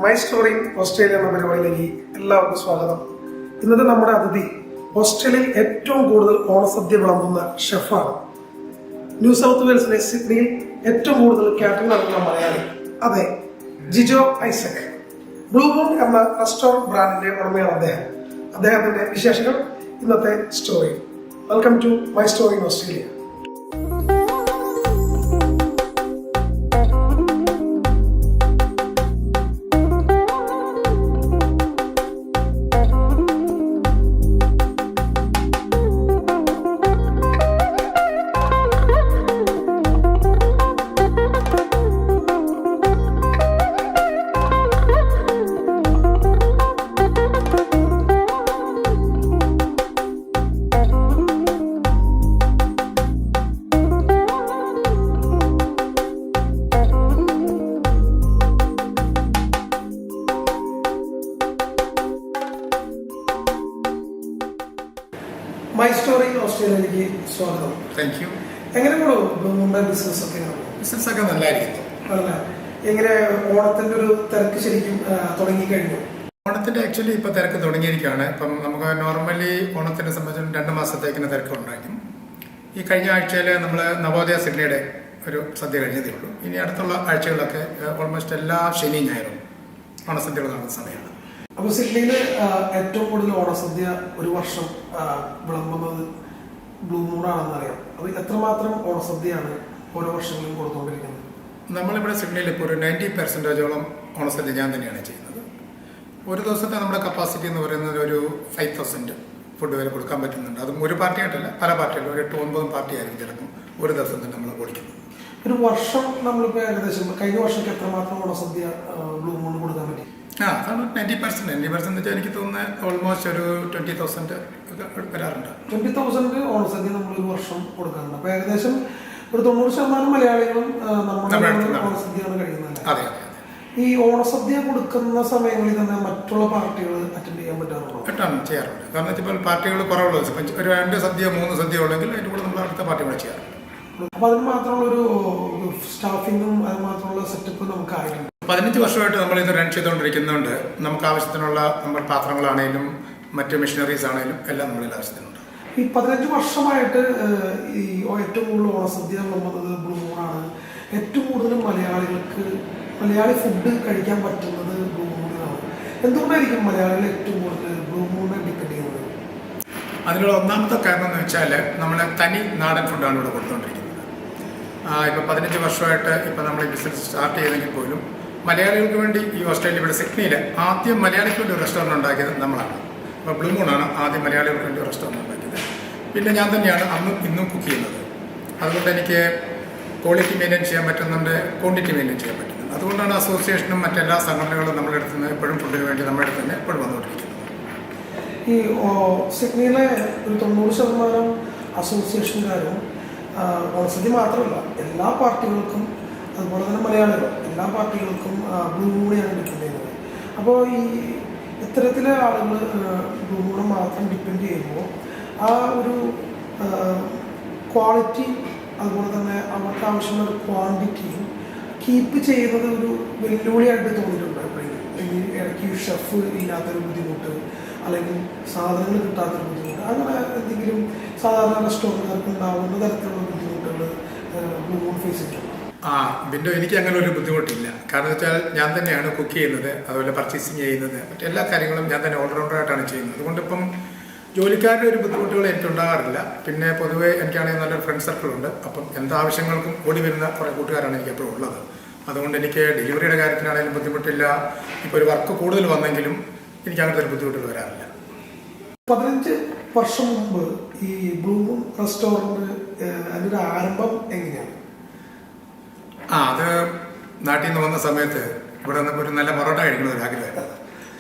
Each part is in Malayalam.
മൈ സ്റ്റോറി ഓസ്ട്രേലിയ എന്ന പരിപാടിയിലേക്ക് എല്ലാവർക്കും സ്വാഗതം. ഇന്നത്തെ നമ്മുടെ അതിഥി ഓസ്ട്രേലിയയിൽ ഏറ്റവും കൂടുതൽ ഓണസദ്യ വിളമ്പുന്ന ഷെഫാണ്. ന്യൂ സൗത്ത് വെയിൽസിലെ സിഡ്നിയിൽ ഏറ്റവും കൂടുതൽ കാറ്ററിംഗ് നടത്തുന്ന മലയാളി. അതെ, ജിജോ ഐസക്. ബ്ലൂ മൂൺ എന്ന റെസ്റ്റോറന്റ് ബ്രാൻഡിന്റെ ഉടമയാണ് അദ്ദേഹം. അദ്ദേഹത്തിന്റെ വിശേഷങ്ങൾ ഇന്നത്തെ story. Welcome to my story in Australia. My story ഓസ്ട്രേലിയയിലേക്ക് സ്വാഗതം. Thank you. എങ്ങനെ പോലും ബ്ലൂ മൂണിന്റെ ബിസിനസ് ഒക്കെ ബിസിനസ്സൊക്കെ നല്ലതായിരിക്കും. എങ്ങനെ ഓണത്തിന്റെ ഒരു തിരക്ക് ശരിക്കും തുടങ്ങിക്കഴിഞ്ഞു? ഓണത്തിന്റെ ആക്ച്വലി ഇപ്പൊ തിരക്ക് തുടങ്ങിയിരിക്കുകയാണ്. ഇപ്പം നമുക്ക് നോർമലി ഓണത്തിനെ സംബന്ധിച്ച് 2 മാസത്തേക്കിന് തിരക്ക് ഉണ്ടായിരിക്കും. ഈ കഴിഞ്ഞ ആഴ്ചയിൽ നമ്മൾ നവോദയ സിഡ്നിയുടെ ഒരു സദ്യ കഴിഞ്ഞതേ ഉള്ളൂ. ഇനി അടുത്തുള്ള ആഴ്ചകളൊക്കെ ഓൾമോസ്റ്റ് എല്ലാ ശനിയും ഞായറും ഓണസദ്യകൾ നടക്കുന്ന സമയമാണ്. അപ്പൊ സിഡ്നിയിൽ ഏറ്റവും കൂടുതൽ ഓണസദ്യ ഒരു വർഷം വിളമ്പുന്നത് ബ്ലൂ മൂണാണെന്ന് അറിയാം. അപ്പൊ എത്രമാത്രം ഓണസദ്യയാണ് ഓരോ വർഷങ്ങളിലും കൊടുത്തുകൊണ്ടിരിക്കുന്നത്? നമ്മളിവിടെ സിഡ്നിയിൽ ഇപ്പോൾ ഒരു 90% ഓണസദ്യ ഞാൻ തന്നെയാണ് ചെയ്യുന്നത്. ഒരു ദിവസത്തെ നമ്മുടെ കപ്പാസിറ്റി എന്ന് പറയുന്നത് ഒരു 5000 ഫുഡ് വരെ കൊടുക്കാൻ പറ്റുന്നുണ്ട്. അതും ഒരു പാർട്ടിയായിട്ടല്ല, പല പാർട്ടികളും ഒരു 8-9 പാർട്ടി ആയിരിക്കും ചിലപ്പോൾ ഒരു ദിവസം തന്നെ നമ്മൾ ഓടിക്കുന്നത്. ഒരു വർഷം നമ്മളിപ്പോൾ ഏകദേശം കഴിഞ്ഞ വർഷമൊക്കെ എത്രമാത്രം ഓണസദ്യ ബ്ലൂ മൂൺ കൊടുക്കാൻ പറ്റി? അതാണ് 90% വെച്ചാൽ എനിക്ക് തോന്നുന്നത് ഓൾമോസ്റ്റ് ഒരു 20,000 വരാറുണ്ട്. 20,000 ഓണസദ്യ നമ്മൾ ഒരു വർഷം കൊടുക്കാറുണ്ട്. അപ്പൊ ഏകദേശം ഒരു 90% മലയാളികളും നമ്മുടെ ഓണസദ്യയാണ് കഴിയുന്നത്. അതെ. ഈ ഓണസദ്യ കൊടുക്കുന്ന സമയങ്ങളിൽ തന്നെ മറ്റുള്ള പാർട്ടികൾ അറ്റൻഡ് ചെയ്യാൻ പറ്റാറുണ്ടോ? ചെയ്യാറുണ്ട്. കാരണം ഇപ്പോൾ പാർട്ടികൾ കുറവുള്ളത് ഒരു 2 സദ്യ 3 സദ്യ ഉണ്ടെങ്കിൽ അതിൻ്റെ കൂടെ നമ്മൾ അടുത്ത പാർട്ടികൾ ചെയ്യാറുണ്ട്. അപ്പൊ അതിന് മാത്രമുള്ള ഒരു സ്റ്റാഫിങ്ങും അതിന് മാത്രമുള്ള സെറ്റപ്പ് നമുക്ക് ആയിട്ടുണ്ട്. 15 വർഷമായിട്ട് നമ്മൾ ഇത് റൺ ചെയ്തുകൊണ്ടിരിക്കുന്നുണ്ട്. നമുക്ക് ആവശ്യത്തിനുള്ള നമ്മുടെ പാത്രങ്ങളാണേലും മറ്റ് മെഷീനറീസ് ആണേലും എല്ലാം നമ്മളിൽ ആവശ്യത്തിനുണ്ട്. ഈ 15 വർഷമായിട്ട് ഈ ഏറ്റവും കൂടുതൽ ഓണസദ്യ വിളമ്പുന്നത് ബ്ലൂ മൂണാണ്. ഏറ്റവും കൂടുതൽ മലയാളി ഫുഡ് കഴിക്കാൻ പറ്റുന്നത് ബ്ലൂ മൂണിനാണ്. എന്തുകൊണ്ടായിരിക്കും മലയാളികൾ ഏറ്റവും കൂടുതൽ ബ്ലൂ മൂണിനെ ഡിപ്പെൻഡ് ചെയ്യുന്നത്? അതിനുള്ള ഒന്നാമത്തെ കാരണം എന്ന് വെച്ചാൽ നമ്മൾ തനി നാടൻ ഫുഡാണ് ഇവിടെ കൊടുത്തുകൊണ്ടിരിക്കുന്നത്. ഇപ്പോൾ 15 വർഷമായിട്ട് ഇപ്പോൾ നമ്മൾ ഈ ബിസിനസ് സ്റ്റാർട്ട് ചെയ്തെങ്കിൽ പോലും മലയാളികൾക്ക് വേണ്ടി ഈ ഓസ്ട്രേലിയ ഇവിടെ സിഡ്നിയിൽ ആദ്യം മലയാളിക്ക് വേണ്ടി ഒരു റെസ്റ്റോറൻറ്റ് ഉണ്ടാക്കിയത് നമ്മളാണ്. അപ്പോൾ ബ്ലൂ മൂണാണ് ആദ്യം മലയാളികൾക്ക് വേണ്ടി ഒരു റെസ്റ്റോറൻറ്റ് ഉണ്ടാക്കിയത്. പിന്നെ ഞാൻ തന്നെയാണ് അന്നും ഇന്നും കുക്ക് ചെയ്യുന്നത്. അതുകൊണ്ട് എനിക്ക് ക്വാളിറ്റി മെയിൻറ്റെയിൻ ചെയ്യാൻ പറ്റുന്നുണ്ട്, ക്വാണ്ടിറ്റി മെയിൻറ്റെയിൻ ചെയ്യാൻ പറ്റുന്നുണ്ട്. അതുകൊണ്ടാണ് അസോസിയേഷനും മറ്റെല്ലാ സംഘടനകളും നമ്മുടെ അടുത്ത് നിന്ന് എപ്പോഴും ഫുഡിന് വേണ്ടി നമ്മുടെ അടുത്ത് തന്നെ എപ്പോഴും വന്നുകൊണ്ടിരിക്കുന്നത്. ഈ സിഡ്നിയിലെ ഒരു 90% അസോസിയേഷൻകാരും ഓണസദ്യ മാത്രമല്ല എല്ലാ പാർട്ടികൾക്കും അതുപോലെ തന്നെ മലയാളികൾ എല്ലാ പാർട്ടികൾക്കും ബ്ലൂ മൂണിയാണ് ഡിപ്പെൻഡ് ചെയ്യുന്നത്. അപ്പോൾ ഈ ഇത്തരത്തിലെ ആളുകൾ ബ്ലൂ മൂണെ മാത്രം ഡിപ്പെൻഡ് ചെയ്യുമ്പോൾ ആ ഒരു ക്വാളിറ്റി അതുപോലെ തന്നെ അവർക്ക് ആവശ്യമുള്ള ഒരു ക്വാണ്ടിറ്റിയും കീപ്പ് ചെയ്യുന്നത് ഒരു വെല്ലുവിളിയായിട്ട് തോന്നിയിട്ടുണ്ട് എപ്പോഴെങ്കിലും? ഇടയ്ക്ക് ഷെഫ് ഇല്ലാത്തൊരു ബുദ്ധിമുട്ട് അല്ലെങ്കിൽ സാധനങ്ങൾ കിട്ടാത്തൊരു ബുദ്ധിമുട്ട്, അങ്ങനെ എന്തെങ്കിലും സാധാരണ റെസ്റ്റോറൻറ്റുകാർക്ക് ഉണ്ടാവുന്ന തരത്തിലുള്ള ബുദ്ധിമുട്ടുകൾ ബ്ലൂ മൂൺ ഫേസ് ചെയ്തിട്ടുണ്ട്? ബിൻഡോ, എനിക്ക് അങ്ങനെ ഒരു ബുദ്ധിമുട്ടില്ല. കാരണം വെച്ചാൽ ഞാൻ തന്നെയാണ് കുക്ക് ചെയ്യുന്നത്, അതുപോലെ പർച്ചേസിങ് ചെയ്യുന്നത്, മറ്റെല്ലാ കാര്യങ്ങളും ഞാൻ തന്നെ ഓൾറൗണ്ടറായിട്ടാണ് ചെയ്യുന്നത്. അതുകൊണ്ടിപ്പം ജോലിക്കാരുടെ ഒരു ബുദ്ധിമുട്ടുകൾ എനിക്കുണ്ടാകാറില്ല. പിന്നെ പൊതുവേ എനിക്കാണെങ്കിൽ നല്ലൊരു ഫ്രണ്ട് സർക്കിളുണ്ട്. അപ്പം എന്താവശ്യങ്ങൾക്കും ഓടി വരുന്ന കുറേ കൂട്ടുകാരാണ് എനിക്ക് എപ്പോഴും ഉള്ളത്. അതുകൊണ്ട് എനിക്ക് ഡെലിവറിയുടെ കാര്യത്തിനാണെങ്കിലും ബുദ്ധിമുട്ടില്ല. ഇപ്പോൾ ഒരു വർക്ക് കൂടുതൽ വന്നെങ്കിലും എനിക്ക് അങ്ങനത്തെ ഒരു ബുദ്ധിമുട്ടുകൾ വരാറില്ല. 15 വർഷം മുമ്പ് ഈ ബ്ലൂ മൂൺ റെസ്റ്റോറൻറ്റ് അതിൻ്റെ ആരംഭം എങ്ങനെയാണ്? അത് നാട്ടിൽ നിന്ന് വന്ന സമയത്ത് ഇവിടെ വന്നപ്പോൾ ഒരു നല്ല പൊറോട്ട കഴിക്കണമെന്ന് ഒരു ആഗ്രഹമായിരുന്നു.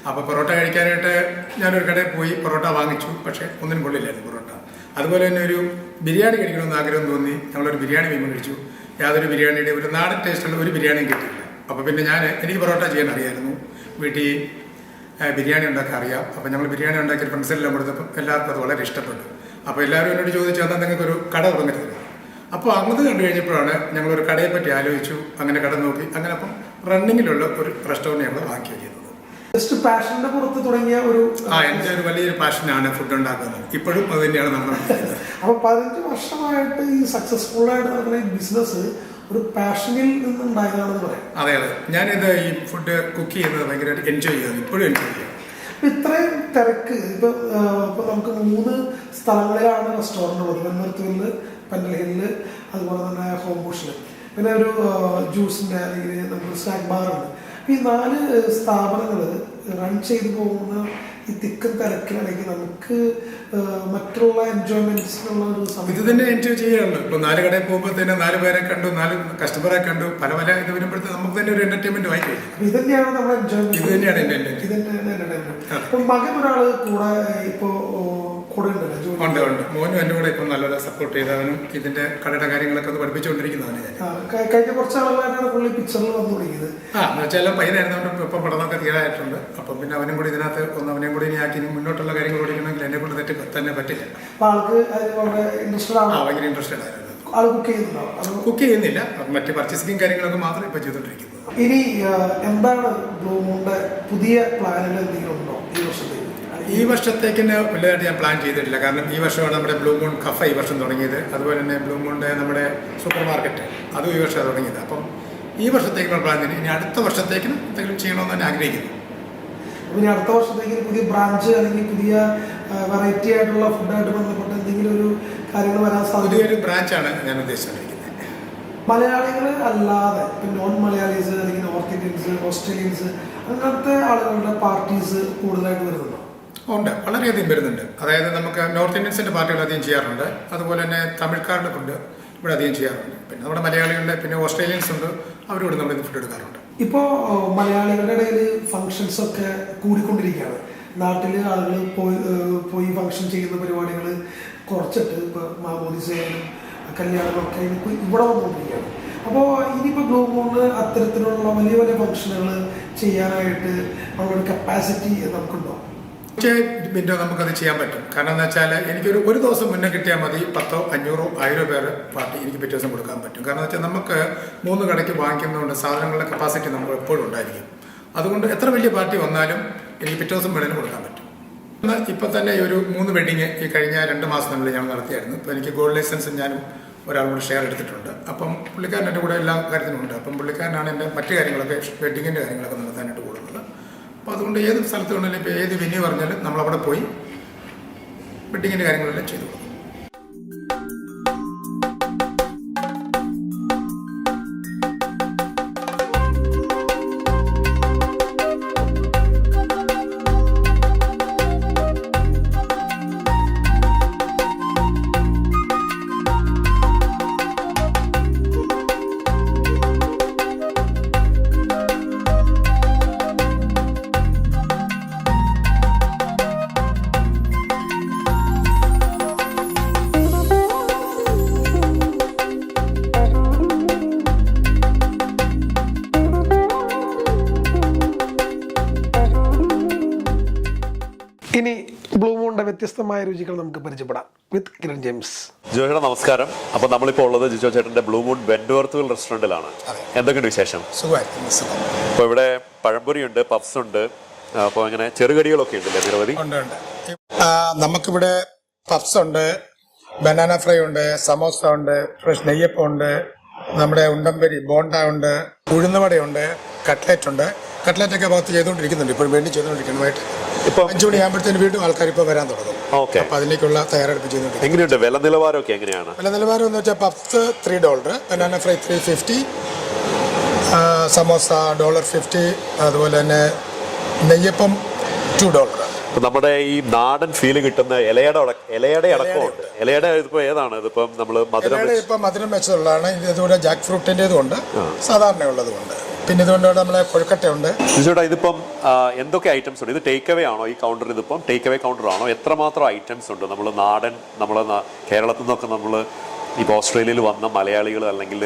അപ്പോൾ പൊറോട്ട കഴിക്കാനായിട്ട് ഞാനൊരു കടയിൽ പോയി പൊറോട്ട വാങ്ങിച്ചു. പക്ഷേ ഒന്നിനും കൊള്ളില്ലായിരുന്നു പൊറോട്ട. അതുപോലെ തന്നെ ഒരു ബിരിയാണി കഴിക്കണമെന്ന് ആഗ്രഹം തോന്നി. ഞങ്ങളൊരു ബിരിയാണി വീണ്ടും കഴിച്ചു. യാതൊരു ബിരിയാണിയുടെ ഒരു നാടൻ ടേസ്റ്റുള്ള ഒരു ബിരിയാണിയും കിട്ടിയില്ല. അപ്പോൾ പിന്നെ എനിക്ക് പൊറോട്ട ചെയ്യാൻ അറിയായിരുന്നു. വീട്ടിൽ ബിരിയാണി ഉണ്ടാക്കാൻ അറിയാം. അപ്പോൾ ഞങ്ങൾ ബിരിയാണി ഉണ്ടാക്കിയ ഫ്രണ്ട്സിലെല്ലാം കൊടുത്തപ്പോൾ എല്ലാവർക്കും അത് വളരെ ഇഷ്ടപ്പെട്ടു. അപ്പോൾ എല്ലാവരും എന്നോട് ചോദിച്ചു, എന്നാൽ നിങ്ങൾക്കൊരു കട തുടങ്ങരുത്. അപ്പോൾ അങ്ങനെ കണ്ടു കഴിഞ്ഞപ്പോഴാണ് ഞങ്ങളൊരു കടയെ പറ്റി ആലോചിച്ചു. അങ്ങനെ കട നോക്കി. അങ്ങനെ അപ്പം റണ്ണിങ്ങിലുള്ള ഒരു റെസ്റ്റോറൻറ്റ് ഞങ്ങൾ വാങ്ങിക്കുകയും ചെയ്തത്. ജസ്റ്റ് പാഷന്റെ പുറത്ത് തുടങ്ങിയ ഒരു എൻ്റെ ഒരു വലിയൊരു പാഷനാണ് ഫുഡ് ഉണ്ടാക്കുന്നത്. ഇപ്പോഴും അത് തന്നെയാണ് നമ്മൾ അപ്പൊ 15 വർഷമായിട്ട് ഈ സക്സസ്ഫുൾ ആയിട്ട് നടക്കുന്ന ഈ ബിസിനസ് ഒരു പാഷനിൽ നിന്നുണ്ടായതാണെന്ന് പറയാം. അതെ. ഞാനിത് ഈ ഫുഡ് കുക്ക് ചെയ്യുന്നത് ഭയങ്കരമായിട്ട് എൻജോയ് ചെയ്യുന്നത്. ഇപ്പോഴും എൻജോയ് ചെയ്യാം. ഇത്രയും തിരക്ക് ഇപ്പൊ നമുക്ക് 3 സ്ഥലങ്ങളിലാണ് റെസ്റ്റോറൻറ്റ് ഉള്ളത്. വെണ്ണൂർത്തുകലില്, പെൻഡൽ ഹില്ലില്, അതുപോലെ തന്നെ ഹോംബുഷില്. പിന്നെ ഒരു ജ്യൂസിന്റെ അല്ലെങ്കിൽ നമുക്ക് സ്നാക്ക് ബാറുണ്ട്. ഈ 4 സ്ഥാപനങ്ങൾ റൺ ചെയ്തു പോകുന്ന ഈ തിക്കും തിരക്കിലാണെങ്കിൽ നമുക്ക് മറ്റുള്ള എൻജോയ്മെന്റ്സിനുള്ള ഒരു ഇത് തന്നെ എൻജോയ് ചെയ്യാറുള്ളൂ. ഇപ്പൊ 4 കടയിൽ പോകുമ്പോൾ തന്നെ 4 പേരെ കണ്ടു, 4 കസ്റ്റമറെ കണ്ടു, പല ഇത് വരുമ്പോഴത്തെ നമുക്ക് തന്നെ ഒരു എന്റർടൈൻമെന്റ് വായിക്കും. ഇത് തന്നെയാണ് നമ്മുടെ എൻജോയ്മെന്റ്. ഇത് തന്നെയാണ് എന്റെ ഇത് തന്നെയാണ് എന്റർടൈൻമെന്റ്. അപ്പൊ മകൻ ഒരാള് ഇപ്പോ കൂടെ ഉണ്ടല്ലോ. ഉണ്ട്. മോനും എന്റെ കൂടെ ഇപ്പൊ നല്ലപോലെ സപ്പോർട്ട് ചെയ്തവനും ഇതിന്റെ കടയുടെ കാര്യങ്ങളൊക്കെ ഒന്ന് പഠിപ്പിച്ചുകൊണ്ടിരിക്കുന്നതാണ് ഞാൻ. കഴിഞ്ഞ കുറച്ച് ആളുകളായിട്ടാണ് പുള്ളി പിക്ചറിൽ വന്നു തുടങ്ങിയത്. എന്ന് വെച്ചാൽ പയ്യനായിരുന്നോണ്ട് ഇപ്പൊ പഠനമൊക്കെ തീരായിട്ടുണ്ട്. അപ്പം പിന്നെ അവനും കൂടി ഇതിനകത്ത് അവനെയും കൂടി ഇനി ആക്കി മുന്നോട്ടുള്ള കാര്യങ്ങൾ ഓടിക്കണമെങ്കിൽ എന്നെ കൊണ്ട് തന്നെ പറ്റില്ല. ആൾക്ക് വളരെ ഇൻട്രസ്റ്റഡ് ആണ്. ഭയങ്കര ഇൻട്രസ്റ്റഡ് ആയിരുന്നു. ആള് കുക്ക് ചെയ്യുന്നുണ്ടോ? കുക്ക് ചെയ്യുന്നില്ല, മറ്റ് പർച്ചേസിംഗ് കാര്യങ്ങളൊക്കെ മാത്രം ഇപ്പൊ ചെയ്തോണ്ടിരിക്കുന്നത്. ഇനി എന്താണ് ബ്ലൂ മൂണിന്റെ പുതിയ പ്ലാനുകൾ എന്തെങ്കിലും ഉണ്ടോ ഈ വർഷത്തേക്ക്? ഈ വർഷത്തേക്ക് വലുതായിട്ട് ഞാൻ പ്ലാൻ ചെയ്തിട്ടില്ല. കാരണം ഈ വർഷമാണ് നമ്മുടെ ബ്ലൂ മൂൺ കഫ ഈ വർഷം തുടങ്ങിയത്. അതുപോലെ തന്നെ ബ്ലൂ മൂണിന്റെ നമ്മുടെ സൂപ്പർ മാർക്കറ്റ് അതും ഈ വർഷമാണ് തുടങ്ങിയത്. അപ്പം ഈ വർഷത്തേക്കുള്ള പ്ലാൻ തന്നെ. ഇനി അടുത്ത വർഷത്തേക്കിന് എന്തെങ്കിലും ചെയ്യണമെന്ന് തന്നെ ആഗ്രഹിക്കുന്നു. ഇനി അടുത്ത വർഷത്തേക്ക് പുതിയ ബ്രാഞ്ച് അല്ലെങ്കിൽ പുതിയ വെറൈറ്റി ആയിട്ടുള്ള ഫുഡായിട്ട് ബന്ധപ്പെട്ട് എന്തെങ്കിലും ഒരു കാര്യങ്ങൾ വരാൻ സാധ്യത? പുതിയൊരു ബ്രാഞ്ചാണ് ഞാൻ ഉദ്ദേശിച്ചിരിക്കുന്നത്. മലയാളികൾ അല്ലാതെ നോൺ മലയാളീസ് അല്ലെങ്കിൽ നോർത്ത് ഇന്ത്യൻസ്, ഓസ്ട്രേലിയൻസ് അങ്ങനത്തെ ആളുകളുടെ പാർട്ടീസ് കൂടുതലായിട്ട് വരുന്നുണ്ടോ? ഉണ്ട്, വളരെയധികം വരുന്നുണ്ട്. അതായത് നമുക്ക് നോർത്ത് ഇന്ത്യൻസിന്റെ പാർട്ടികൾ അധികം ചെയ്യാറുണ്ട്. അതുപോലെ തന്നെ തമിഴ്ക്കാരുടെ ഫുഡ് ഇവിടെ അധികം ചെയ്യാറുണ്ട്. പിന്നെ നമ്മുടെ മലയാളികളുടെ, പിന്നെ ഓസ്ട്രേലിയൻസ് ഉണ്ട്, അവരോട് നമ്മൾ ഇത് ഫുഡ് എടുക്കാറുണ്ട്. ഇപ്പോൾ മലയാളികളുടെ ഇടയിൽ ഫങ്ഷൻസ് ഒക്കെ കൂടിക്കൊണ്ടിരിക്കുകയാണ്. നാട്ടിൽ ആളുകൾ പോയി ഫങ്ഷൻ ചെയ്യുന്ന പരിപാടികൾ കുറച്ചിട്ട് ഇപ്പോൾ മാമോദിസയും കല്യാണങ്ങളൊക്കെ ഇവിടെ വന്നുകൊണ്ടിരിക്കുകയാണ്. അപ്പോൾ ഇനിയിപ്പോൾ ബ്ലൂ മൂണിൽ അത്തരത്തിലുള്ള വലിയ വലിയ ഫങ്ഷനുകൾ ചെയ്യാനായിട്ട് ഉള്ളൊരു കപ്പാസിറ്റി നമുക്കുണ്ടോ? മിനിറ്റോ നമുക്കത് ചെയ്യാൻ പറ്റും. കാരണം എന്താ വെച്ചാൽ ഒരു ദിവസം മുന്നേ കിട്ടിയാൽ മതി 1000, 500, 1000 പേര് പാർട്ടി എനിക്ക് പിറ്റേ ദിവസം കൊടുക്കാൻ പറ്റും. കാരണം എന്താ വെച്ചാൽ നമുക്ക് 3 കടയ്ക്ക് വാങ്ങിക്കുന്നതുകൊണ്ട് സാധനങ്ങളുടെ കപ്പാസിറ്റി നമുക്ക് എപ്പോഴും ഉണ്ടായിരിക്കും. അതുകൊണ്ട് എത്ര വലിയ പാർട്ടി വന്നാലും എനിക്ക് പിറ്റേ ദിവസം വേണേലും കൊടുക്കാൻ പറ്റും. ഇപ്പം തന്നെ ഒരു 3 വെഡിങ് ഈ കഴിഞ്ഞ 2 മാസത്തിനുള്ളിൽ ഞാൻ നടത്തിയായിരുന്നു. ഇപ്പോൾ എനിക്ക് ഗോൾഡ് ലൈസൻസ് ഞാനും ഒരാളും കൂടെ ഷെയർ എടുത്തിട്ടുണ്ട്. അപ്പം പുള്ളിക്കാരൻ എൻ്റെ കൂടെ എല്ലാ കാര്യത്തിനും ഉണ്ട്. അപ്പം പുള്ളിക്കാരനാണ് എൻ്റെ മറ്റു കാര്യങ്ങളൊക്കെ, വെഡിങ്ങിൻ്റെ കാര്യങ്ങളൊക്കെ നടത്താനായിട്ട് കൂടുന്നത്. അപ്പോൾ അതുകൊണ്ട് ഏത് സ്ഥലത്ത് വേണമെങ്കിലും ഇപ്പോൾ ഏത് വെന്യൂ പറഞ്ഞാലും നമ്മളവിടെ പോയി വെഡിങ്ങിൻ്റെ കാര്യങ്ങളെല്ലാം ചെയ്തു കൊടുക്കും. ഇനി ബ്ലൂ മൂണിന്റെ വ്യത്യസ്തമായ രുചികൾ നമുക്ക് പരിചയപ്പെടാം വിത്ത് കിരൺ ജെയിംസ്. ജിജോ നമസ്കാരം. അപ്പോൾ നമ്മളിപ്പോൾ ഉള്ളത് ജിജോ ചേട്ടന്റെ ബ്ലൂ മൂൺ വെന്റ്വർത്തുവിൽ റെസ്റ്റോറൻറ്റിലാണ്. എന്തൊക്കെയുണ്ട് വിശേഷം? അപ്പോൾ ഇവിടെ പഴംപൊരി ഉണ്ട്, പഫ്സ് ഉണ്ട്, അപ്പോൾ അങ്ങനെ ചെറുകടികളൊക്കെ ഉണ്ടല്ലേ നിരവധി? ഉണ്ട്. നമുക്കിവിടെ പഫ്സ് ഉണ്ട്, ബനാന ഫ്രൈ ഉണ്ട്, സമോസ ഉണ്ട്, ഫ്രഷ് നെയ്യപ്പം ഉണ്ട്, നമ്മുടെ ഉണ്ടംപരി ബോണ്ട ഉണ്ട്, ഉഴുന്നുവടയുണ്ട്, കട്ട്ലറ്റ് ഉണ്ട്. കട്ട്ലറ്റ് ഒക്കെ ഭാഗത്ത് ചെയ്തുകൊണ്ടിരിക്കുന്നുണ്ട്, ഇപ്പോൾ വേണ്ടി ചെയ്തുകൊണ്ടിരിക്കുന്നതായിട്ട്. ഇപ്പോൾ 5 മണിയാകുമ്പോഴത്തേന് വീണ്ടും ആൾക്കാർ ഇപ്പോൾ വരാൻ തുടങ്ങും. ഓക്കെ. അപ്പോൾ അതിലേക്കുള്ള തയ്യാറെടുപ്പ് ചെയ്തുകൊണ്ടിരിക്കും. എങ്ങനെയുണ്ട് വില നിലവാരമൊക്കെ എങ്ങനെയാണ്? വില നിലവാരം എന്ന് വെച്ചാൽ പഫ്സ് $3, ബനാന ഫ്രൈ $3.50, സമോസ $1.50, അതുപോലെ തന്നെ നെയ്യപ്പം $2. ഇപ്പം നമ്മുടെ ഈ നാടൻ ഫീല് കിട്ടുന്ന ഇലയുടെ അടക്കമുണ്ട്. ഇലയുടെ ഇതിപ്പോൾ ഏതാണ്? ഇതിപ്പം നമ്മൾ മധുരം വെച്ചതുള്ളതാണ്. ഇതുകൂടെ ജാക്ക് ഫ്രൂട്ടിൻ്റെതും ഉണ്ട്, സാധാരണയുള്ളതും ഉണ്ട്. പിന്നെ ഇതുകൊണ്ട് നമ്മളെ കൊഴുക്കട്ടയുണ്ട്. ചേട്ടാ ഇതിപ്പം എന്തൊക്കെ ഐറ്റംസ് ഉണ്ട്? ഇത് ടേക്ക് അവേ ആണോ ഈ കൗണ്ടർ? ഇതിപ്പം ടേക്ക് അവേ കൗണ്ടർ ആണോ? എത്രമാത്രം ഐറ്റംസ് ഉണ്ട്? നമ്മൾ നാടൻ, കേരളത്തിൽ നിന്നൊക്കെ നമ്മൾ ഇപ്പോൾ ഓസ്ട്രേലിയയിൽ വന്ന മലയാളികൾ അല്ലെങ്കിൽ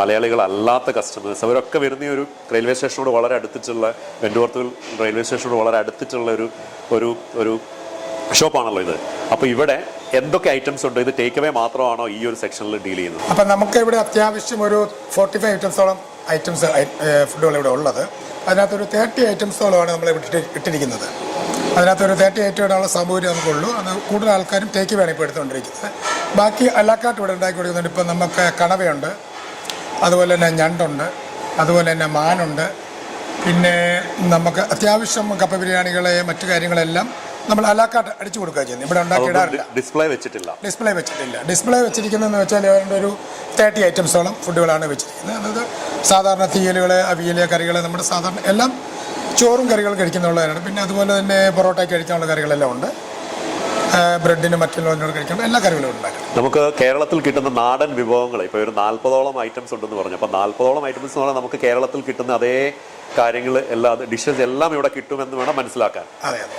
മലയാളികളല്ലാത്ത കസ്റ്റമേഴ്സ് അവരൊക്കെ വരുന്ന ഒരു റെയിൽവേ സ്റ്റേഷനോട് വളരെ അടുത്തിട്ടുള്ള, വെന്റ്വർത്തുവിൽ റെയിൽവേ സ്റ്റേഷനോട് വളരെ അടുത്തിട്ടുള്ള ഒരു ഷോപ്പാണല്ലോ ഇത്. അപ്പോൾ ഇവിടെ എന്തൊക്കെ ഐറ്റംസ് ഉണ്ട്? ഇത് ടേക്ക് അവേ മാത്രമാണോ ഈ ഒരു സെക്ഷനിൽ ഡീൽ ചെയ്യുന്നത്? അപ്പം നമുക്ക് ഇവിടെ അത്യാവശ്യം ഒരു 45 ഐറ്റംസോളം ഫുഡുകൾ ഇവിടെ ഉള്ളത്. അതിനകത്തൊരു 30 ഐറ്റംസോളമാണ് നമ്മൾ ഇട്ടിരിക്കുന്നത്. അതിനകത്തൊരു 30 ഐറ്റമുള്ള സൗകര്യം നമുക്കുള്ളൂ. അത് കൂടുതൽ ആൾക്കാരും ടേക്ക് വേണം ഇപ്പോൾ എടുത്തുകൊണ്ടിരിക്കുന്നത്. ബാക്കി അല്ലാക്കാട്ട് ഇവിടെ ഉണ്ടാക്കി കൊടുക്കുന്നുണ്ട്. ഇപ്പം നമുക്ക് കണവയുണ്ട്, അതുപോലെ തന്നെ ഞണ്ടുണ്ട്, അതുപോലെ തന്നെ മാനുണ്ട്. പിന്നെ നമുക്ക് അത്യാവശ്യം കപ്പ ബിരിയാണികളെ മറ്റു കാര്യങ്ങളെല്ലാം നമ്മൾ അലാക്കാട്ട് അടിച്ചു കൊടുക്കുക ചെയ്യുന്നത്. ഇവിടെ ഉണ്ടാക്കിയിടാറില്ല. ഡിസ്പ്ലേ വെച്ചിട്ടില്ല. ഡിസ്പ്ലേ വെച്ചിരിക്കുന്നതെന്ന് വെച്ചാൽ ഏതാണ്ട് ഒരു 30 ഐറ്റംസോളം ഫുഡുകളാണ് വെച്ചിരിക്കുന്നത്. അതായത് സാധാരണ തീയലുകൾ, അവിയൽ, കറികൾ, നമ്മുടെ സാധാരണ എല്ലാം ചോറും കറികളും കഴിക്കുന്നുള്ളവരാണ്. പിന്നെ അതുപോലെ തന്നെ പൊറോട്ടയ്ക്ക് കഴിക്കാനുള്ള കറികളെല്ലാം ഉണ്ട്. ബ്രെഡിന് മറ്റുള്ളവരോട് കഴിക്കുമ്പോൾ എല്ലാ കറികളും ഉണ്ടാക്കും. നമുക്ക് കേരളത്തിൽ കിട്ടുന്ന നാടൻ വിഭവങ്ങൾ ഇപ്പോൾ ഒരു 40ഓളം ഐറ്റംസ് ഉണ്ടെന്ന് പറഞ്ഞു. അപ്പോൾ 40ഓളം ഐറ്റംസ് എന്ന് പറഞ്ഞാൽ നമുക്ക് കേരളത്തിൽ കിട്ടുന്ന അതേ കാര്യങ്ങൾ ഡിഷസ് എല്ലാം ഇവിടെ കിട്ടുമെന്ന് വേണം മനസ്സിലാക്കാൻ.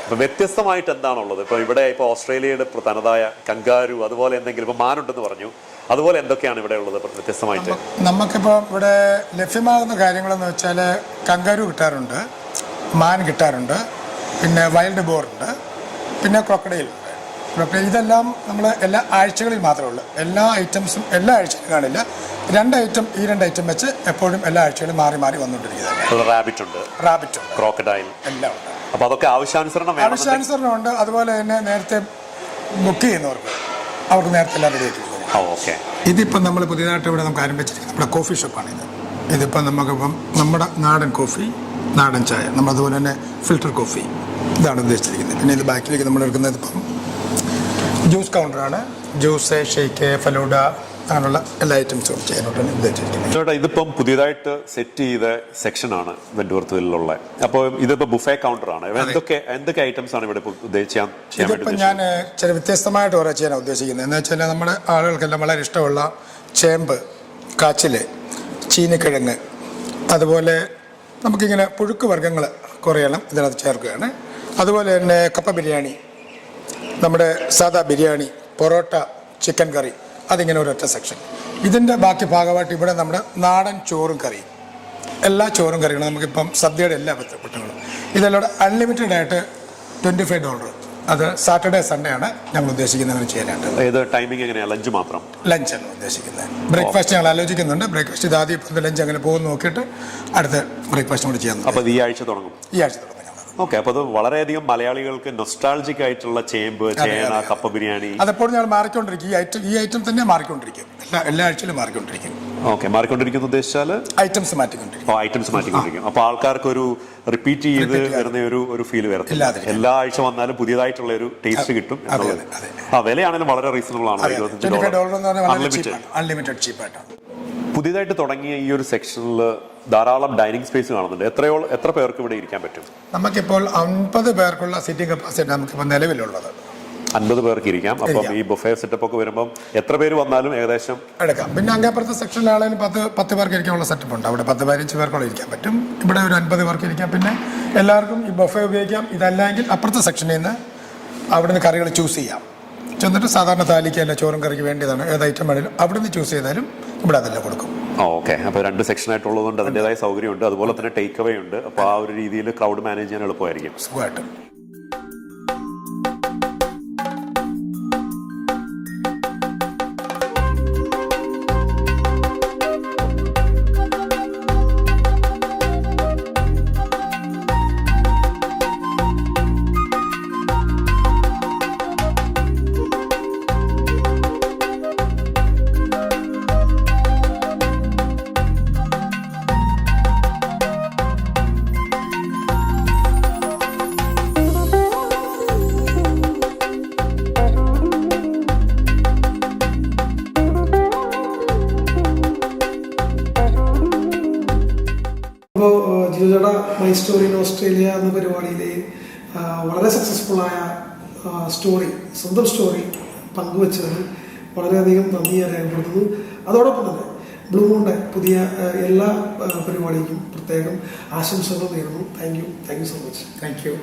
അപ്പൊ വ്യത്യസ്തമായിട്ട് എന്താണുള്ളത്? ഇപ്പൊ ഇവിടെ ഇപ്പോൾ ഓസ്ട്രേലിയയുടെ തനതായ കങ്കാരു, അതുപോലെ എന്തെങ്കിലും ഇപ്പൊ മാനുണ്ടെന്ന് പറഞ്ഞു, അതുപോലെ എന്തൊക്കെയാണ് ഇവിടെ ഉള്ളത് വ്യത്യസ്തമായിട്ട്? നമുക്കിപ്പോൾ ഇവിടെ ലഭ്യമാകുന്ന കാര്യങ്ങളെന്ന് വെച്ചാൽ കങ്കാരു കിട്ടാറുണ്ട്, മാൻ കിട്ടാറുണ്ട്, പിന്നെ വൈൽഡ് ബോർ ഉണ്ട്, പിന്നെ ക്രൊക്കഡൈൽ ഉണ്ട്. ഇതെല്ലാം നമ്മൾ എല്ലാ ആഴ്ചകളിൽ മാത്രമേ ഉള്ളൂ. എല്ലാ ഐറ്റംസും എല്ലാ ആഴ്ചയിലും കാണില്ല. 2 ഐറ്റം വെച്ച് എപ്പോഴും എല്ലാ ആഴ്ചയിലും മാറി മാറി വന്നുകൊണ്ടിരിക്കുന്നത്. റാബിറ്റ് ഉണ്ട്, ക്രോക്കഡൈൽ എല്ലാം ഉണ്ട്. അപ്പോൾ അതൊക്കെ ആവശ്യാനുസരണം ഉണ്ട്. അതുപോലെ തന്നെ നേരത്തെ ബുക്ക് ചെയ്യുന്നവർക്ക് അവർക്ക് നേരത്തെ എല്ലാം റെഡി ആക്കി. ഓക്കെ. ഇതിപ്പം നമ്മൾ പുതിയതായിട്ട് ഇവിടെ നമുക്ക് ആരംഭിച്ചിരിക്കുന്നത് നമ്മുടെ കോഫി ഷോപ്പാണിത്. ഇതിപ്പം നമുക്കിപ്പം നമ്മുടെ നാടൻ കോഫി, നാടൻ ചായ, നമ്മളതുപോലെ തന്നെ ഫിൽറ്റർ കോഫി, ഇതാണ് ഉദ്ദേശിച്ചിരിക്കുന്നത്. പിന്നെ ഇത് ബാക്കിലേക്ക് നമ്മൾ എടുക്കുന്നത് ഇപ്പം ജ്യൂസ് കൗണ്ടറാണ്. ജ്യൂസ്, ഷേക്ക്, ഫലൂഡ, അങ്ങനെയുള്ള എല്ലാ ഐറ്റംസും ചെയ്യാനായിട്ടാണ് ഉദ്ദേശിച്ചിരിക്കുന്നത്. ഇതിപ്പം പുതിയതായിട്ട് സെറ്റ് ചെയ്ത സെക്ഷനാണ് വെന്റൂർത്തിലുള്ള. അപ്പോൾ ഇതിപ്പോൾ ബുഫേ കൗണ്ടറാണ്. എന്തൊക്കെ ഐറ്റംസ് ആണ് ഇവിടെ ഇതിപ്പോൾ ഞാൻ ചില വ്യത്യസ്തമായിട്ട് കുറേ ചെയ്യാൻ ഉദ്ദേശിക്കുന്നത്. എന്ന് വെച്ചാൽ നമ്മുടെ ആളുകൾക്കെല്ലാം വളരെ ഇഷ്ടമുള്ള ചേമ്പ്, കാച്ചിൽ, ചീനിക്കിഴങ്ങ്, അതുപോലെ നമുക്കിങ്ങനെ പുഴുക്ക് വർഗ്ഗങ്ങൾ കുറേയെല്ലാം ഇതിനകത്ത് ചേർക്കുകയാണ്. അതുപോലെ തന്നെ കപ്പ ബിരിയാണി, നമ്മുടെ സാദാ ബിരിയാണി, പൊറോട്ട, ചിക്കൻ കറി, അതിങ്ങനെ ഒരൊറ്റ സെക്ഷൻ. ഇതിൻ്റെ ബാക്കി ഭാഗമായിട്ട് ഇവിടെ നമ്മുടെ നാടൻ ചോറും കറിയും, എല്ലാ ചോറും കറികളും നമുക്കിപ്പം സദ്യയുടെ എല്ലാ പെട്ടങ്ങളും ഇതെല്ലാം അൺലിമിറ്റഡ് ആയിട്ട് $25. അത് സാറ്റർഡേ സൺഡേ ആണ് ഞങ്ങൾ ഉദ്ദേശിക്കുന്നത് അങ്ങനെ ചെയ്യാനായിട്ട്. ടൈമിംഗ് എങ്ങനെയാണ്? ലഞ്ച് മാത്രം? ലഞ്ചാണ് ഉദ്ദേശിക്കുന്നത്. ബ്രേക്ക്ഫാസ്റ്റ് ഞങ്ങൾ ആലോചിക്കുന്നുണ്ട്. ബ്രേക്ക്ഫാസ്റ്റ് ഇത് ആദ്യം ഇപ്പോഴത്തെ ലഞ്ച് അങ്ങനെ പോകുന്ന നോക്കിയിട്ട് അടുത്ത ബ്രേക്ക്ഫാസ്റ്റ് കൂടി ചെയ്യാൻ. അപ്പോൾ ഈ ആഴ്ച തുടങ്ങും? ഈ ആഴ്ച തുടങ്ങും. ഓക്കെ. അപ്പോൾ അത് വളരെയധികം മലയാളികൾക്ക് നൊസ്റ്റാൾജിക് ആയിട്ടുള്ള ചേമ്പ്, ചേന, കപ്പ ബിരിയാണി അതെപ്പോഴും ഞങ്ങൾ മാറിക്കൊണ്ടിരിക്കും. ഈ ഐറ്റം തന്നെ മാറിക്കൊണ്ടിരിക്കും. എല്ലാ ആഴ്ചയിലും മാറിക്കൊണ്ടിരിക്കും. ഓക്കെ. മാറിക്കൊണ്ടിരിക്കുന്നു ഉദ്ദേശിച്ചാൽ ഐറ്റംസ് മാറ്റിക്കൊണ്ടിരിക്കും. അപ്പോൾ ആൾക്കാർക്ക് ഒരു റിപ്പീറ്റ് ചെയ്ത് വരുന്ന ഒരു ഫീൽ വരത്തില്ല. എല്ലാ ആഴ്ച വന്നാലും പുതിയതായിട്ടുള്ള ഒരു ടേസ്റ്റ് കിട്ടും. വിലയാണെങ്കിലും വളരെ റീസണബിൾ ആണ്. $25 അൺലിമിറ്റഡ് ചീപ്പായിട്ടാണ്. പുതിയതായിട്ട് തുടങ്ങിയ ഈ ഒരു സെക്ഷനിൽ ധാരാളം ഡൈനിങ് സ്പേസ് കാണുന്നുണ്ട്. എത്ര പേർക്ക് ഇവിടെ ഇരിക്കാൻ പറ്റും? നമുക്കിപ്പോൾ 50 പേർക്കുള്ള സീറ്റിംഗ് കപ്പാസിറ്റി നമുക്കിപ്പോൾ നിലവിലുള്ളത്. 50 പേർക്ക് ഇരിക്കാം. അപ്പം ഈ ബുഫേ സെറ്റപ്പ് ഒക്കെ വരുമ്പം എത്ര പേര് വന്നാലും ഏകദേശം എടുക്കാം. പിന്നെ അങ്ങേപ്പുറത്തെ സെക്ഷനിലാണെങ്കിലും 10 പേർക്ക് ഇരിക്കാനുള്ള സെറ്റപ്പ് ഉണ്ട്. അവിടെ 10-15 പേർക്കോളം ഇരിക്കാൻ പറ്റും. ഇവിടെ ഒരു 50 പേർക്ക് ഇരിക്കാം. പിന്നെ എല്ലാവർക്കും ഈ ബുഫേ ഉപയോഗിക്കാം. ഇതല്ലെങ്കിൽ അപ്പുറത്തെ സെക്ഷനിൽ നിന്ന് അവിടുന്ന് കറികൾ ചൂസ് ചെയ്യാം. ചെന്നിട്ട് സാധാരണ താലിക്ക് അല്ല ചോറും കറിക്ക് വേണ്ടിയതാണ് ഏത് ഐറ്റം വേണമെങ്കിലും അവിടുന്ന് ചൂസ് ചെയ്താലും ഇവിടെ അതെല്ലാം കൊടുക്കും. ഓക്കെ. അപ്പോൾ 2 സെക്ഷനായിട്ടുള്ളതുകൊണ്ട് അതിൻ്റെതായ സൗകര്യമുണ്ട്. അതുപോലെ തന്നെ ടേക്ക് അവേ ഉണ്ട്. അപ്പോൾ ആ ഒരു രീതിയിൽ ക്രൗഡ് മാനേജ് ചെയ്യാൻ എളുപ്പമായിരിക്കും. സുഖമായിട്ട്. അപ്പോൾ ജിജോയുടെ മൈ സ്റ്റോറി ഇൻ ഓസ്ട്രേലിയ എന്ന പരിപാടിയിലെ വളരെ സക്സസ്ഫുള്ളായ സ്വന്തം സ്റ്റോറി പങ്കുവച്ചതിന് വളരെയധികം നന്ദി രേഖപ്പെടുത്തുന്നു. അതോടൊപ്പം തന്നെ ബ്ലൂ മൂണിൻ്റെ പുതിയ എല്ലാ പരിപാടിക്കും പ്രത്യേകം ആശംസകൾ നേരുന്നു. Thank you so much. Thank you.